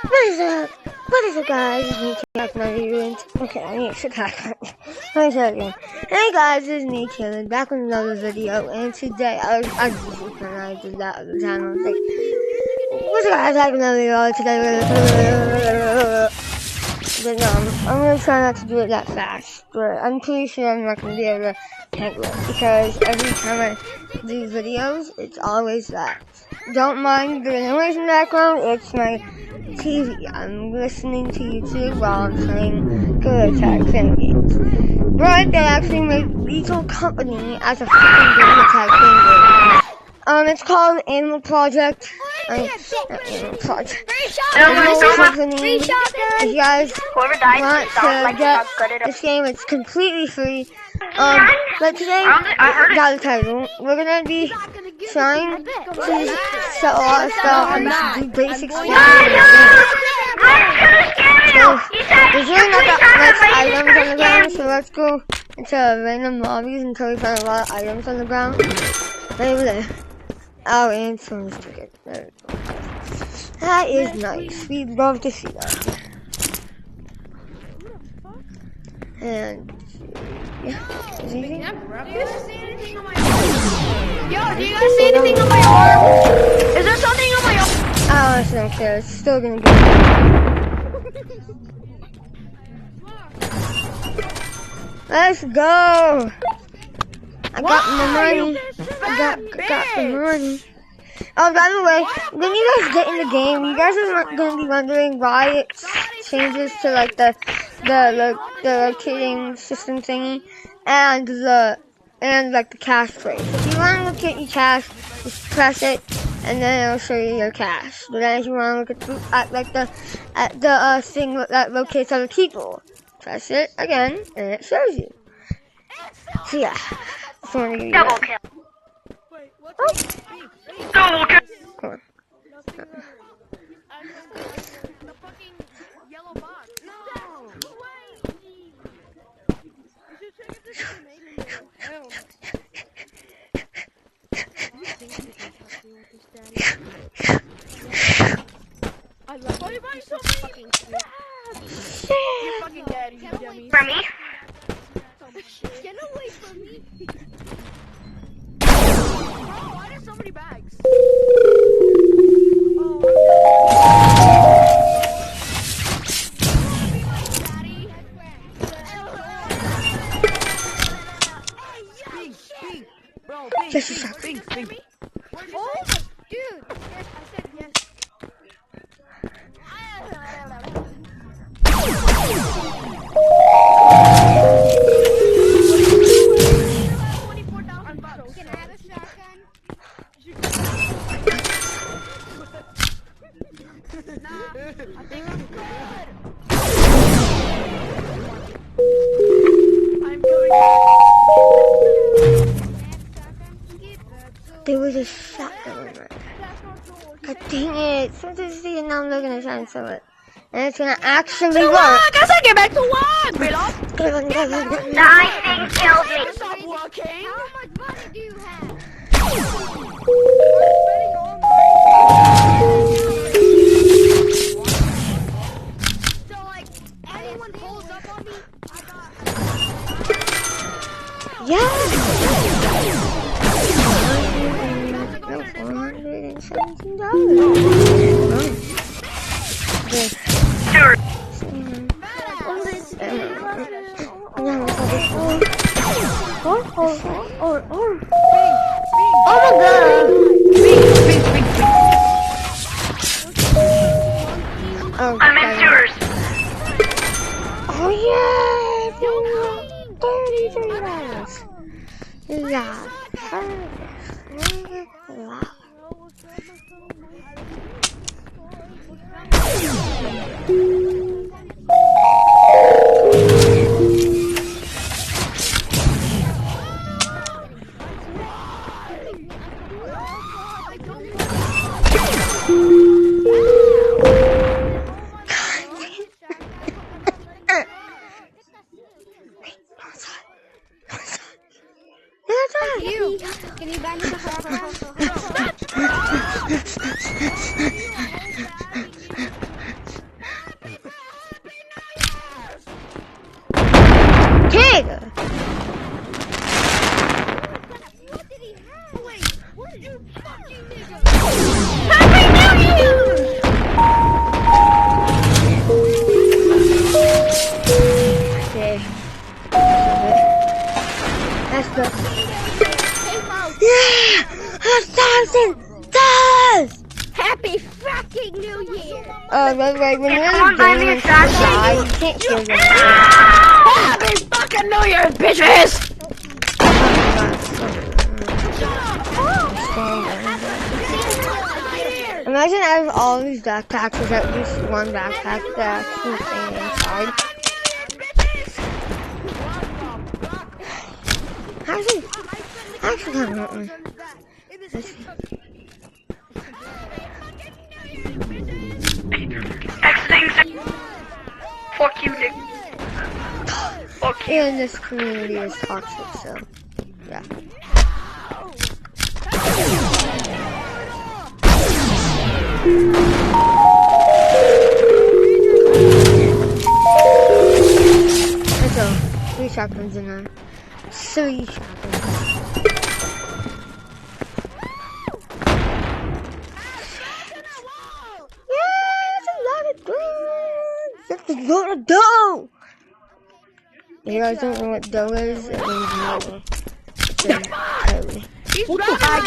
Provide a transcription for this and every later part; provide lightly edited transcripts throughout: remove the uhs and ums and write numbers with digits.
What is up? What is up, guys? It's me, Taylor. Okay, I need to sit back. Let me say it again. Hey, guys, it's me, Taylor, back with another video. And today, I did that other time. I was like, what's up, guys? Back with another video today. But no, I'm gonna try not to do it that fast. But I'm pretty sure I'm not gonna be able to handle it because every time I do videos, it's always that. Don't mind the noise in the background, it's my TV. I'm listening to YouTube while I'm playing Gorilla Tag fan games. But they actually made Lethal Company as a freaking Gorilla Tag fan game. It's called Animal Project. Animal Project. Animal Company. If you guys want to get this game, it's completely free. But today, got the title. We're gonna be trying to set a lot of stuff and do basic stuff. So, there's really not that much items on the ground, so let's go into random lobbies until we find a lot of items on the ground. Right over there. Oh, and someone's ticket. There we go. That is nice. We'd love to see that. And yeah, is anything? Yo, do you guys see anything on my arm? Is there something on my arm? Oh, it's not there. It's still gonna be. Let's go! I got the money. I got the money. Oh, by the way, when you guys get in the game, you guys are going to be wondering why it changes to like the rotating system thingy and like the cash place. If you want to look at your cash, just press it, and then it'll show you your cash. But then if you want to look at the thing that rotates other people, press it again, and it shows you. So yeah. Double kill. Wait, what's Oh. Double kill. Come on. the fucking yellow box? No! Wait! You should check if this is I love you. Buy so fucking You're fucking dead, you dummy. For me? Get away from me! Bro, why are so many bags? Just a sec. Oh, dude! Yes, I said yes. $24,000. Can I have a shotgun? Nah, I think I'm good. I'm going. There was a shotgun in there. God dang it. Sometimes the now I'm looking to try and sell it. And it's gonna actually work. I guess I get back to work, Bill. Nice thing killed me. Stop working. How much money do you have? So like, anyone pulls up on me, I got. Yeah. $417. Oh my god! Oh, I'm in sewers. Oh yeah! $33. Yeah. You. Can you buy me the By the way, when you're in the game and people die, you can't kill them. Happy fucking New Year's, bitches! Imagine out of all these backpacks, there's at least one backpack that actually staying inside. Actually kind of hurt me. Let's see. Fuck you, Dick. Fuck you. And this community is toxic, so yeah. Let's go. 3 shotguns in there. 3 shotguns. That's a lot of dough! If you guys don't know what dough is, it means money. What the heck?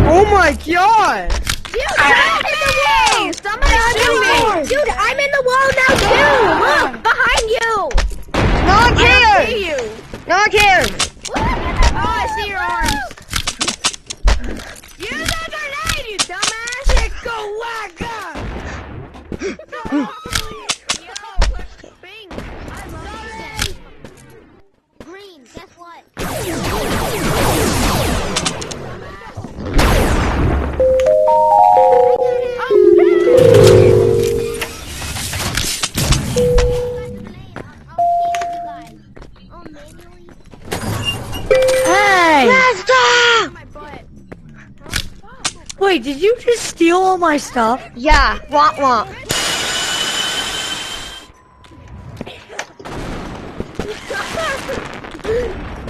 Oh my god! Dude, somebody shoot me! Dude, I'm in the wall now too! Look, behind you! No one I cares! see you! No one cares! Oh, I see your arms! Use a grenade, you dumbass! Go whack up! Bing! I love it! Green, guess what? Hey! Let's go! Wait, did you just steal all my stuff? Yeah, womp womp.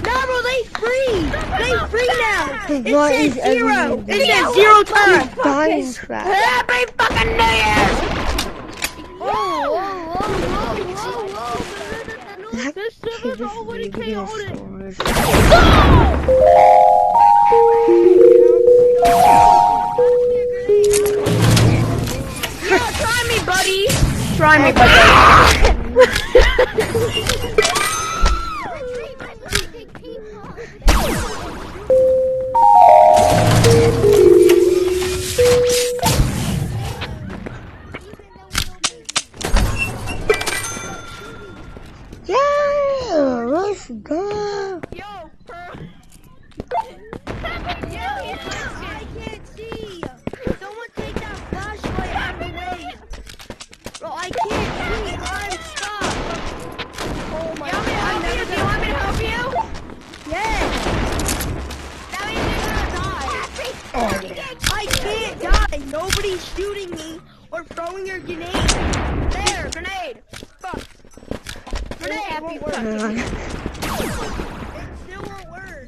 No, bro, they free! They free now! It What says is 0! everyone It doing? says 0 turn! Dying crap. Happy fucking New Year's! That kid is really good stores. Try me, buddy! Try me, buddy. Yeah, let's go. Yo, I can't see. Someone take that flashlight out of the way. Bro, I can't see. I'm stuck. Oh my god. Do you want me to help you? Yes. Now you're gonna die. I can't die. Nobody's shooting me or throwing your grenade. There, grenade. Fuck. Grenade won't work. It still won't work.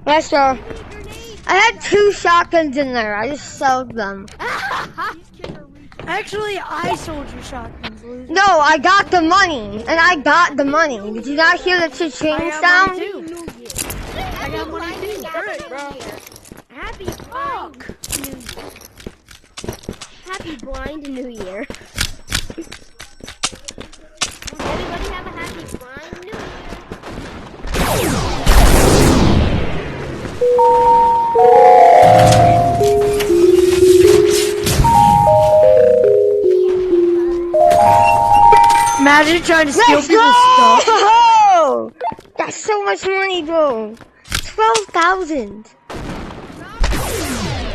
Let's go. I had 2 shotguns in there. I just sold them. Actually, I sold you shotguns, loser. No, I got the money. And I got the money. Did you not hear the cha-ching sound? I got money too. Alright, bro. Happy blind New Year. Happy blind New Year. Everybody have a happy blind New Year. Imagine trying to steal Let's people's stuff. go! That's so much money, bro. 12,000.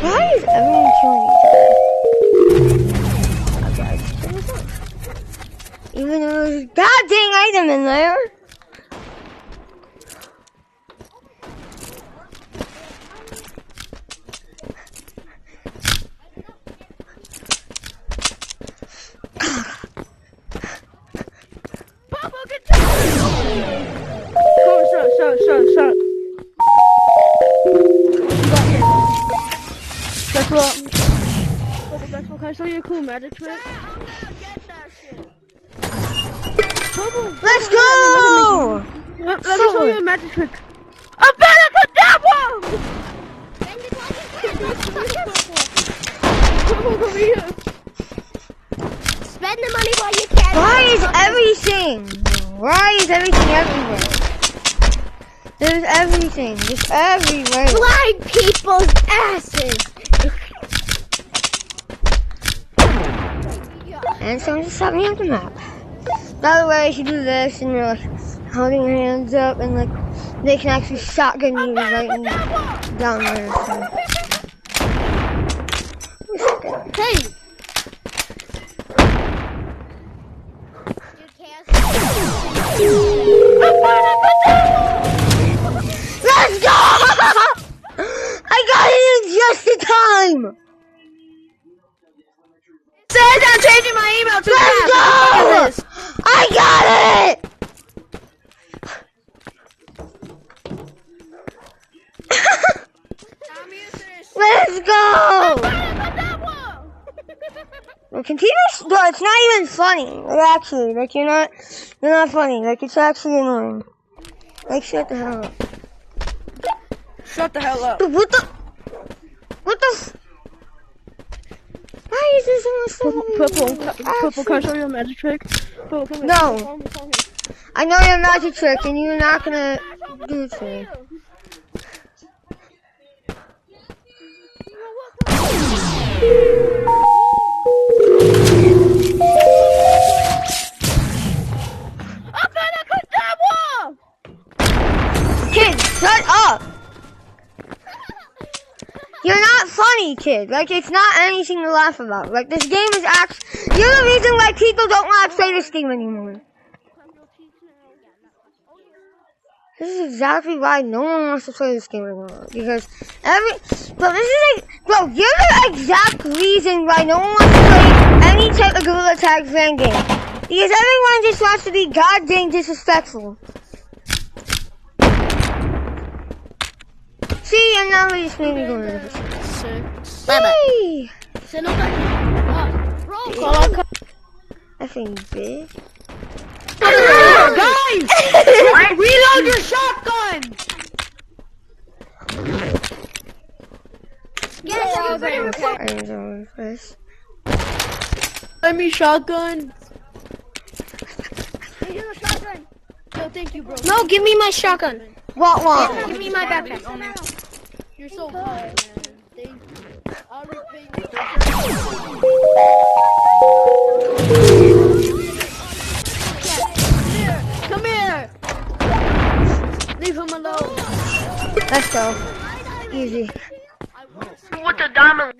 Why is everyone killing each other? Even though there's a goddamn item in there. Shut. Guess what? Can I show you a cool magic trick? Let's go! Let me show you a magic trick. Abracadabra! Come over here. Spend the money while you can. Why is everything everywhere? There's everything. Just everywhere. Blind people's asses. And someone just shot me on the map. By the way, you should do this and you're like holding your hands up and like they can actually shotgun you right down there. Hey. Let's go! I got it in just in time! Says I'm changing my email to Let's go! I got it! Let's go! Like, continuous, bro, it's not even funny. Like, actually, like, you're not funny. Like, it's actually annoying. Like, shut the hell up. Shut the hell up. Dude, what the why is this so much Purple, can I show you a magic trick? Purple, come here. No. Follow me. I know your magic trick, and you're not gonna do it to me. Kid, shut up! You're not funny, kid. Like, it's not anything to laugh about. Like, this game is you're the reason why people don't want to play this game anymore. This is exactly why no one wants to play this game anymore. Because bro, you're the exact reason why no one wants to play any type of Gorilla Tag fan game. Because everyone just wants to be goddamn disrespectful. See, and now we just made me go into this. Hey! I think big. Guys! Reload your shotgun! Let me shotgun. No, thank you, bro. No, give me my shotgun. What one? Give me my backpack. You're so kind, man. Thank you. I'll repay you. Come here. Leave him alone. Let's go. Easy. What's a diamond?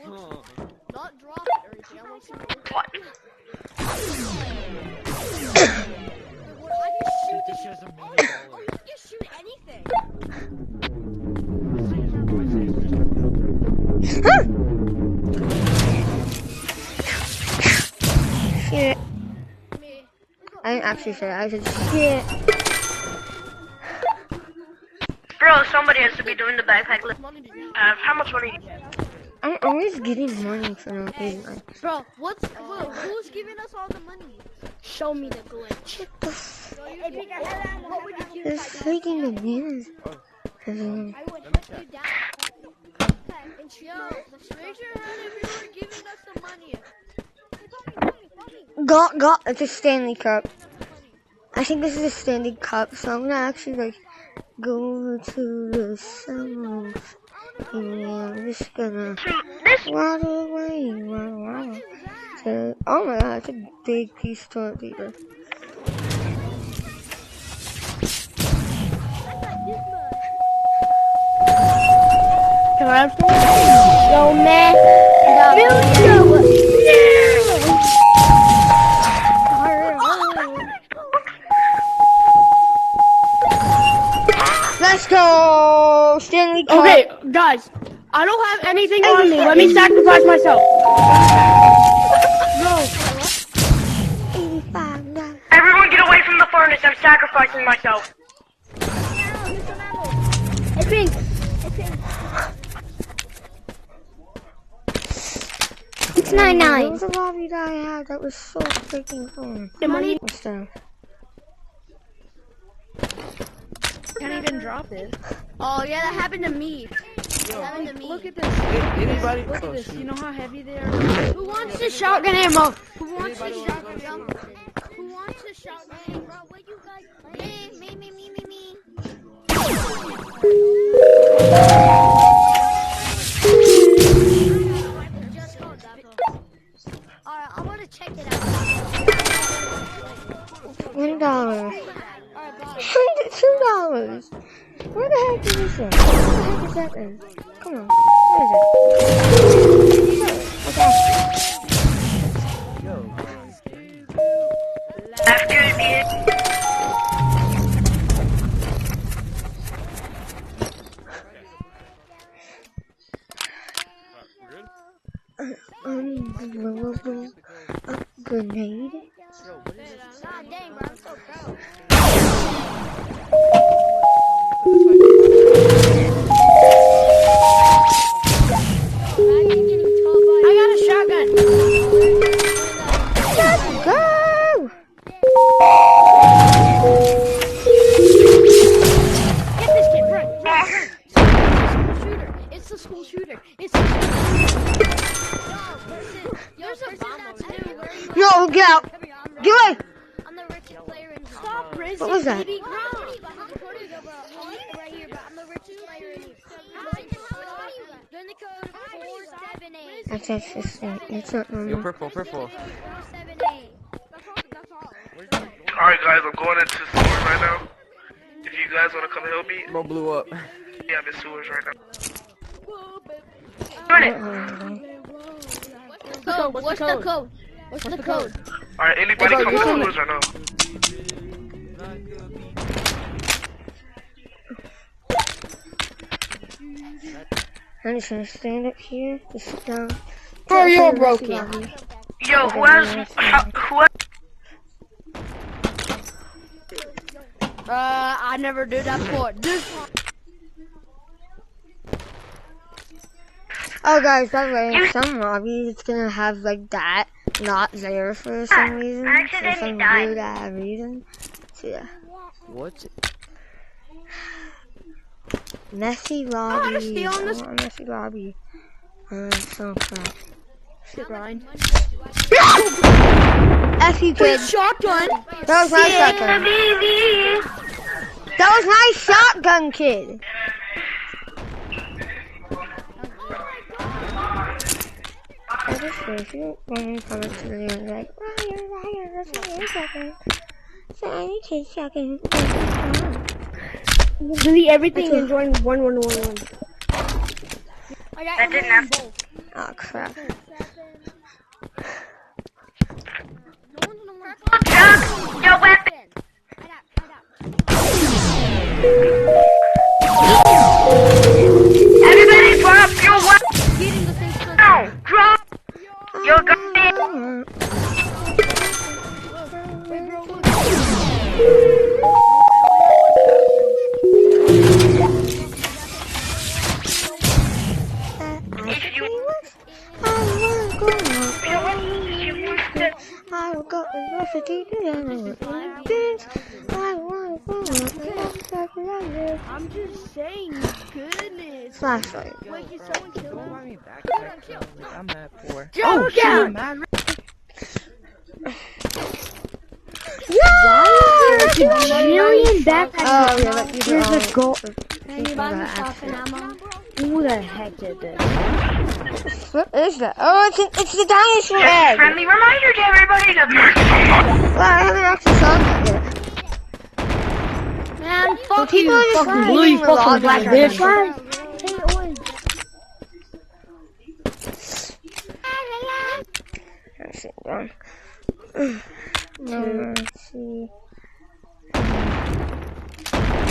Not drop it or anything. I want to see What? Oh, you can just shoot anything. Shit. I didn't actually say that. I said shit. Bro, somebody has to be doing the backpack lift. How much money do you get? I'm always getting money for no reason. Bro, who's giving us all the money? Show me the glitch. What would you do? It's freaking bananas. I would hunt you down. And yo, raise your hand if you were giving us the money. Got it's a Stanley Cup. I think this is a Stanley Cup, so I'm gonna actually like go to the summers. And I'm just gonna water away. Oh my god, it's a big piece of toilet paper. Can I have some? Yo, man. Let's go, Stanley Cup. Okay, guys, I don't have anything on me. Let me sacrifice myself. No. 85 now. Everyone get away from the furnace. I'm sacrificing myself. It's pink. It's 99. There was a lobby that I had that was so freaking fun. The money. What's that? can't even drop it. Oh yeah, that happened to me. Yo, That happened to me. look at this. Anybody? Look at Oh, this. You shoot. know how heavy they are? Who wants the shotgun ammo? Who wants the Anybody shotgun wanna go ammo? Who wants the shotgun ammo? Bro, what you guys? Me. Just go, alright, I'm gonna check it out. $1. Alright, bye. $2. Where the heck is this thing? Where the heck is that thing? Come on. Where is it? Okay. Yo. Unbelievable. A grenade? Yo, what is this? God dang, bro, I'm so proud. I got a shotgun. Let's go! Get this kid, run. It's the school shooter. It's the school shooter. There's a bomb over there. No, get out! Come here, Get away! I'm the richest player in here. Stop, Rizzy. What was that? Baby, ground. Right here, bro. I'm the richest player in here. Join the code 478. That's interesting. It's not Yo, normal. purple. 478. Alright guys, I'm going into sewers right now. If you guys want to come help me, Bro blew up. yeah, I'm in sewers right now. What's the code? What's the code? Alright, anybody come to sewers right now? I'm just gonna stand up here, just sit down. Bro, you're Lobby. broken. Yo, who has I never did that before. Oh guys, by the way, in some lobbies it's gonna have like that not there for some reason. For some weird reason. So yeah. What? Messy lobby. stealing this- A messy lobby. So crap. Shit, Ryan. F you kid. Shotgun. That was my shotgun. That was my shotgun, kid. I just say if you want to come up to me and be like, Ryan, that's not your shotgun. So I need his shotgun. Delete everything and join 1111. That didn't have. Oh crap. Your weapon. Everybody drop your weapon! Now, drop your gun! I will go and I'm just saying, goodness. flashlight. Wait, did someone kill Don't him? buy me backpack. I'm that poor. Oh, Shit, man. Million backpacks. Oh yeah, but these are all. There's a gold. These are the actual- Who the heck did this? What is that? Oh, it's the dinosaur egg. Friendly reminder to everybody to Well, I haven't actually saw that yet. Man, fuck People you, are just fucking lying blue, in the fucking lobby black and bitch. Let's see, one. No, let's see.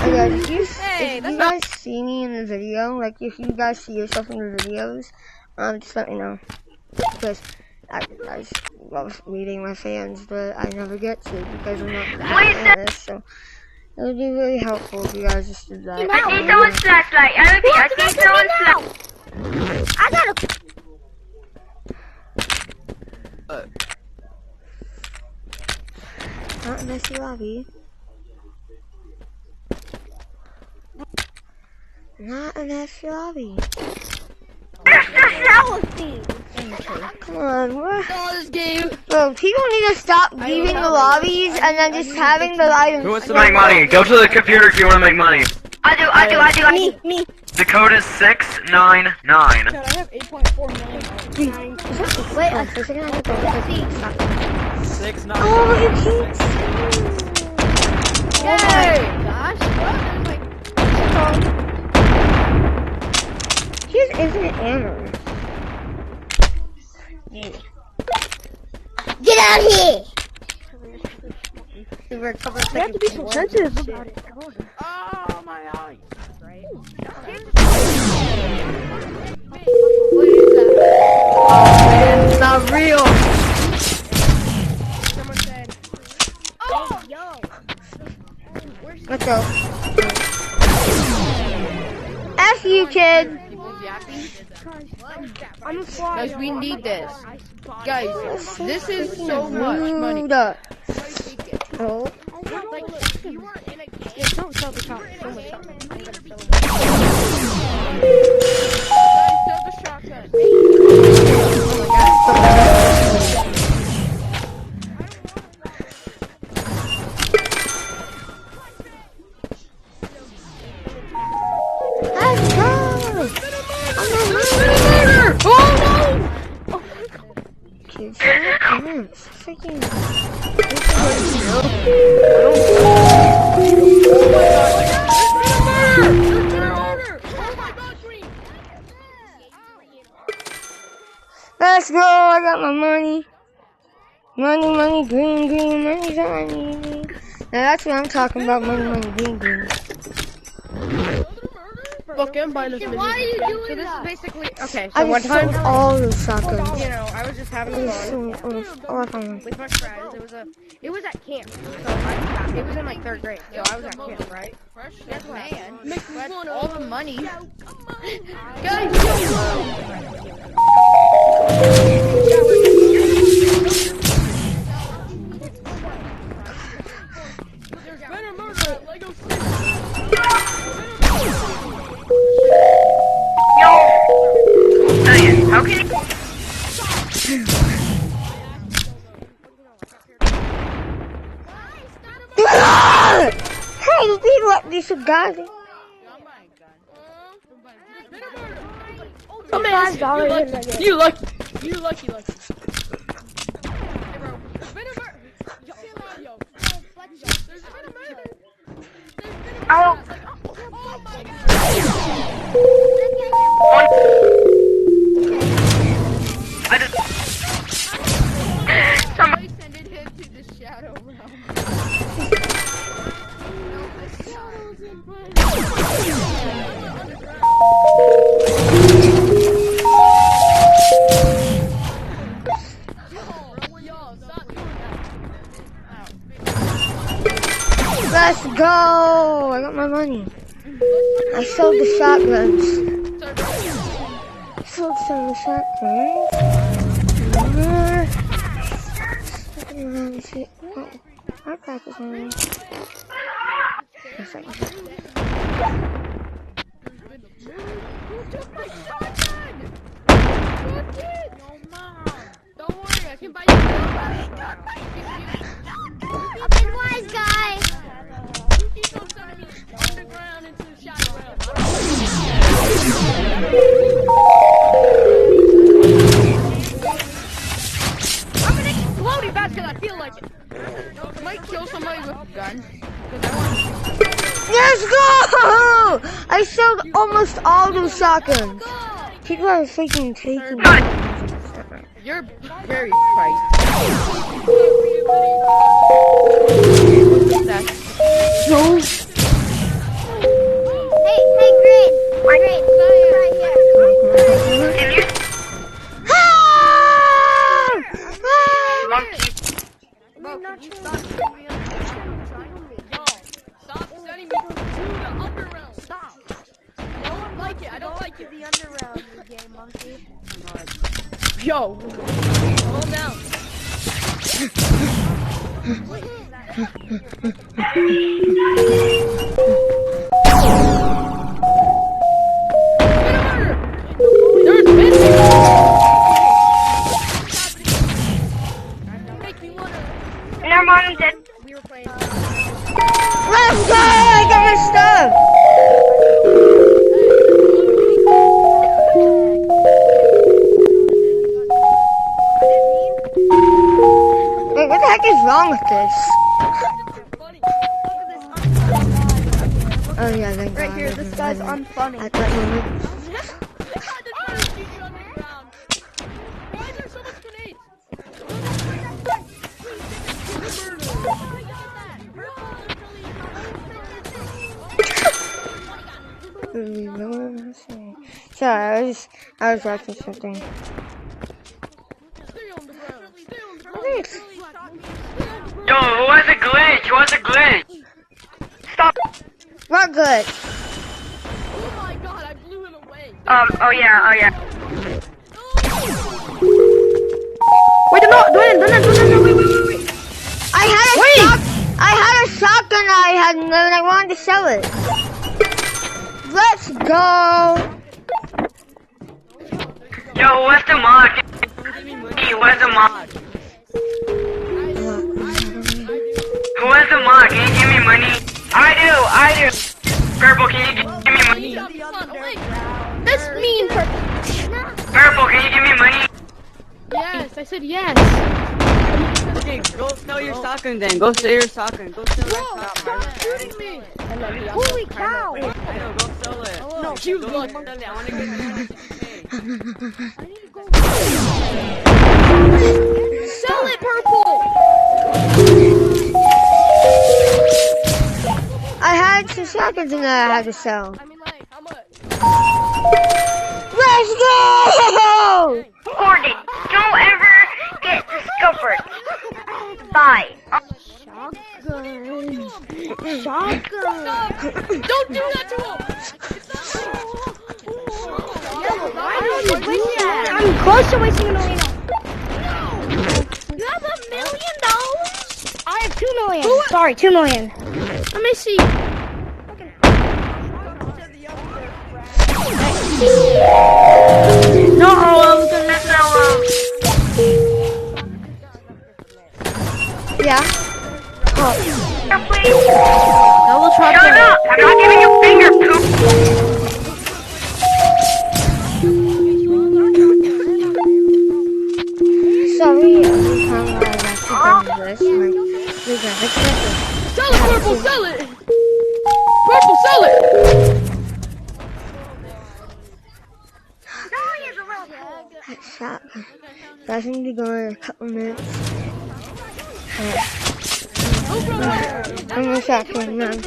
Oh, guys, if you guys see me in the video, like if you guys see yourself in the videos, just let me know. Because I just love meeting my fans, but I never get to because I'm not that famous, so it would be really helpful if you guys just did that. I see someone's flashlight. I see someone's flashlight. I gotta. Not a messy lobby. Not an extra lobby. Extra jealousy. Come on, what? this game. Bro, people need to stop leaving the lobbies and then just having the items. Who wants to Make money. Go to the computer if you want to make money. I do. Me. The code is 699. I have 8.4 million. Wait, I'm supposed to have to go. 6, 9. Oh, you can't. Yay! Here's infinite ammo. Get out of here! We have to be so sensitive about it. Oh, my eye. It's not real. Someone said, "Oh, yo." Let's go. F you, kid. I'm a fly. Guys, we need this. Guys, this is so much money. Rude. Oh. Yeah, don't sell the top. Don't sell it. Sell the shotgun. Let's go. Oh no! Kids, freaking. Let's go, I got my money. Money, green, money's all I need. Now that's what I'm talking about, money, green. Look, I'm buying this video. Why are you doing So this that? is basically okay. I So one just sold time, all those shotguns. you know, I was just having fun with my friends. It was at camp. So it was in like 3rd grade. So I was at camp, right? Guess what? But all the money, guys. How can you? Hey, you people like this guys. You lucky. Oh. I just. Somebody. Sending him to the shadow realm. Let's go! I got my money. I sold the shotguns. Sold some of the shotguns. Oh, our pack is on me. Don't worry, I can buy you. Good wise guy. You keep on sending me underground into the shadow realm. I'm gonna explode it fast because I feel like it. I might kill somebody with a gun. Let's go! I sold almost all those shotguns. People are freaking taking them. You're very pricey. No. Hey, Green. Green, right here. Monkey. Stop sending me to the underground. Stop. I don't like it. I don't like it. The underground game, monkey. Yo. Calm down. I'm dead. We were playing. Let's go! I got my stuff! Wait, what the heck is wrong with this? Oh yeah, thank Right God. here, this guy's unfunny. At that moment. Why is there so much grenades? Sorry, I was watching something. Yo, who has a glitch? Who has a glitch? Stop. What good? Oh my god, I blew him away. Oh yeah. Wait, wait. I had a shotgun I had and I wanted to sell it. Let's go. Yo, who has the mod? Who has the mod? Who has the mod? Can you give me money? I do. Purple, can you give me money? That's mean. Purple, can you give me money? Yes, I said yes. Okay, go sell your shotgun then. Go sell your shotgun. Go sell your shotgun. Stop shooting me. Holy cow. I know, go sell it. No, you Go look. sell it. I want to get Sell it, purple. I had some shotguns in there I had to sell. I mean, like, how much? Let's go! Gordon, don't ever get discovered. Bye. Don't do that to him! I'm close to wasting $1 million. You have $1 million? I have $2 million. Sorry, $2 million. Let me see. No, I'm gonna sell Yeah? please. Double truck. Shut up! I'm not giving you finger poop! Sorry, every time I actually do this, we got it. Sell it, Purple, sell it! Purple, sell it! That shotgun. Guys, I need to go in a couple minutes. How many shotguns? None.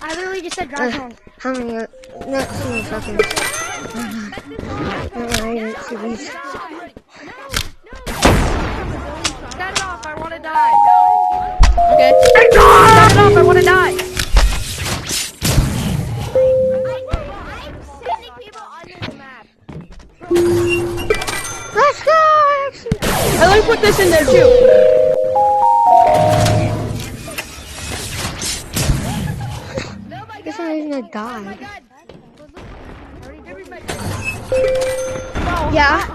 I literally just said drive home. How many? Not too many shotguns. I didn't see these. Stand it off. I want to die. Okay. Stand it off. I want to die. Let's go! Hey, let me put this in there too. For some reason I died. Yeah?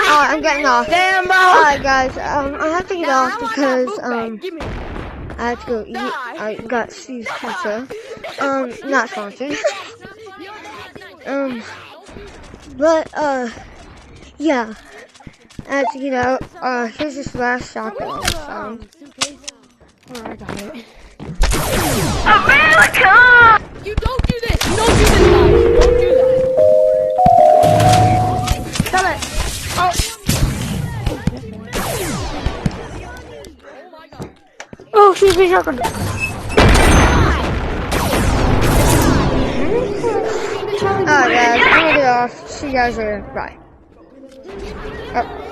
I'm getting off. Damn, bro. Alright guys, I have to get off because, I have to go eat. I got Steve's pizza. Not sponsored. But, yeah. I have to get out. Here's this last shotgun I found. I got it. America! You don't do this! You don't do this, guys! You don't do that! Sell it. Oh, excuse me, shotgun. Alright guys, I'm gonna get off. See you guys later. Bye. Oh.